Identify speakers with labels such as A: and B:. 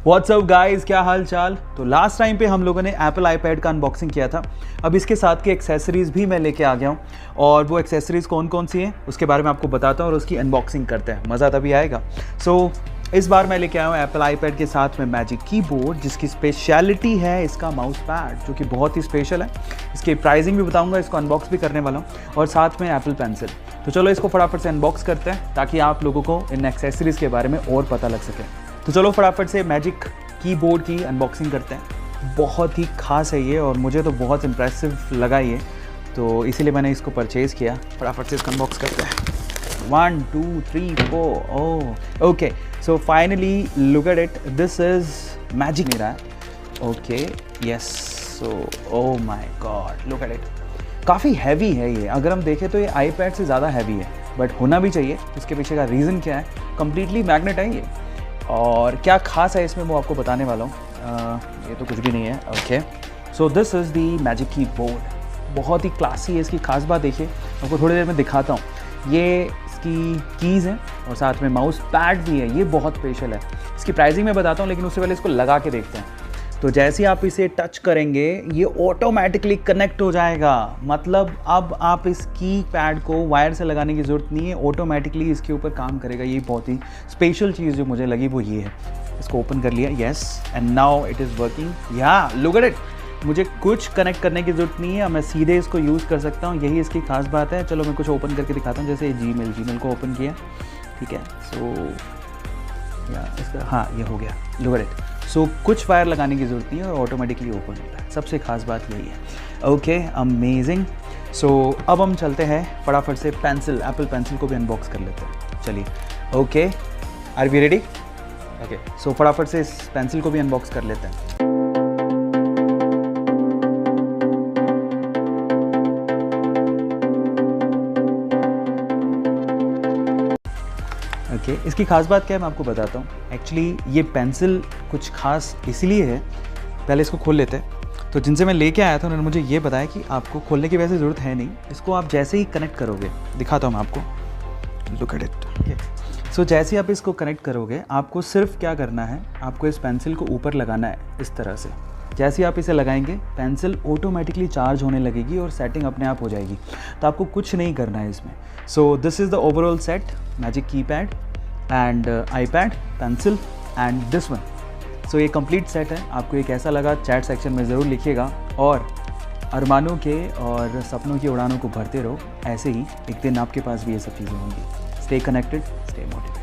A: WhatsApp guys, क्या हाल चाल। तो लास्ट टाइम पे हम लोगों ने एप्पल आईपैड का अनबॉक्सिंग किया था। अब इसके साथ के एक्सेसरीज़ भी मैं लेके आ गया हूँ और वो एक्सेसरीज़ कौन कौन सी हैं उसके बारे में आपको बताता हूँ और उसकी अनबॉक्सिंग करते हैं, मज़ा तभी आएगा। सो इस बार मैं लेके आया हूँ एप्पल आईपैड के साथ में मैजिक कीबोर्ड, जिसकी स्पेशलिटी है इसका माउस पैड जो कि बहुत ही स्पेशल है। इसकी प्राइसिंग भी बताऊँगा, इसको अनबॉक्स भी करने वाला हूँ, और साथ में एप्पल पेंसिल। तो चलो इसको फटाफट से अनबॉक्स करते हैं ताकि आप लोगों को इन एक्सेसरीज़ के बारे में और पता लग सके। तो चलो फटाफट से मैजिक कीबोर्ड की अनबॉक्सिंग करते हैं। बहुत ही खास है ये और मुझे तो बहुत इम्प्रेसिव लगा ये, तो इसीलिए मैंने इसको परचेज़ किया। फटाफट से इसको अनबॉक्स करते हैं। 1 2 3 4 oh okay, so finally look at it, this is magic मेरा है। Okay yes, so oh my God, look at it. काफ़ी हैवी है ये, अगर हम देखें तो ये आईपैड से ज़्यादा हैवी है, बट होना भी चाहिए। इसके पीछे का रीज़न क्या है, कम्प्लीटली मैग्नेट है ये, और क्या खास है इसमें वो आपको बताने वाला हूँ। ये तो कुछ भी नहीं है। Okay, so this is the magic keyboard. बहुत ही क्लासी है। इसकी खास बात देखिए, आपको थोड़ी देर में दिखाता हूँ। ये इसकी कीज़ हैं और साथ में माउस पैड भी है, ये बहुत स्पेशल है। इसकी प्राइसिंग मैं बताता हूँ, लेकिन उससे पहले इसको लगा के देखते हैं। तो जैसे ही आप इसे टच करेंगे ये ऑटोमेटिकली कनेक्ट हो जाएगा। मतलब अब आप इस की पैड को वायर से लगाने की ज़रूरत नहीं है, ऑटोमेटिकली इसके ऊपर काम करेगा। ये बहुत ही स्पेशल चीज़ जो मुझे लगी वो ये है। इसको ओपन कर लिया, yes, and now it is working. या लुक एट इट, मुझे कुछ कनेक्ट करने की ज़रूरत नहीं है, मैं सीधे इसको यूज़ कर सकता हूँ। यही इसकी खास बात है। चलो मैं कुछ ओपन करके दिखाता हूँ। जैसे जीमेल को ओपन किया, ठीक है, सो या इसका हाँ ये हो गया, लुक एट इट। सो कुछ वायर लगाने की ज़रूरत नहीं है और ऑटोमेटिकली ओपन होता है। सबसे खास बात यही है। Okay, amazing. सो अब हम चलते हैं फटाफट से पेंसिल, एप्पल पेंसिल को भी अनबॉक्स कर लेते हैं। चलिए, okay, are we ready? Okay, so फटाफट से इस पेंसिल को भी अनबॉक्स कर लेते हैं। ओके, इसकी खास बात क्या है मैं आपको बताता हूँ। एक्चुअली ये पेंसिल कुछ खास इसलिए है, पहले इसको खोल लेते हैं। तो जिनसे मैं लेके आया था उन्होंने मुझे ये बताया कि आपको खोलने की वैसे ज़रूरत है नहीं, इसको आप जैसे ही कनेक्ट करोगे, दिखाता हूँ मैं आपको, लुक एट इट। सो जैसे ही आप इसको कनेक्ट करोगे, आपको सिर्फ क्या करना है, आपको इस पेंसिल को ऊपर लगाना है इस तरह से। जैसे ही आप इसे लगाएंगे पेंसिल ऑटोमेटिकली चार्ज होने लगेगी और सेटिंग अपने आप हो जाएगी। तो आपको कुछ नहीं करना है इसमें। So this is the overall set, magic keypad and iPad, pencil and this one. So ये कंप्लीट सेट है। आपको ये कैसा लगा चैट सेक्शन में ज़रूर लिखिएगा, और अरमानों के और सपनों की उड़ानों को भरते रहो। ऐसे ही एक दिन आपके पास भी ये सब चीज़ें होंगी। Stay connected, stay motivated.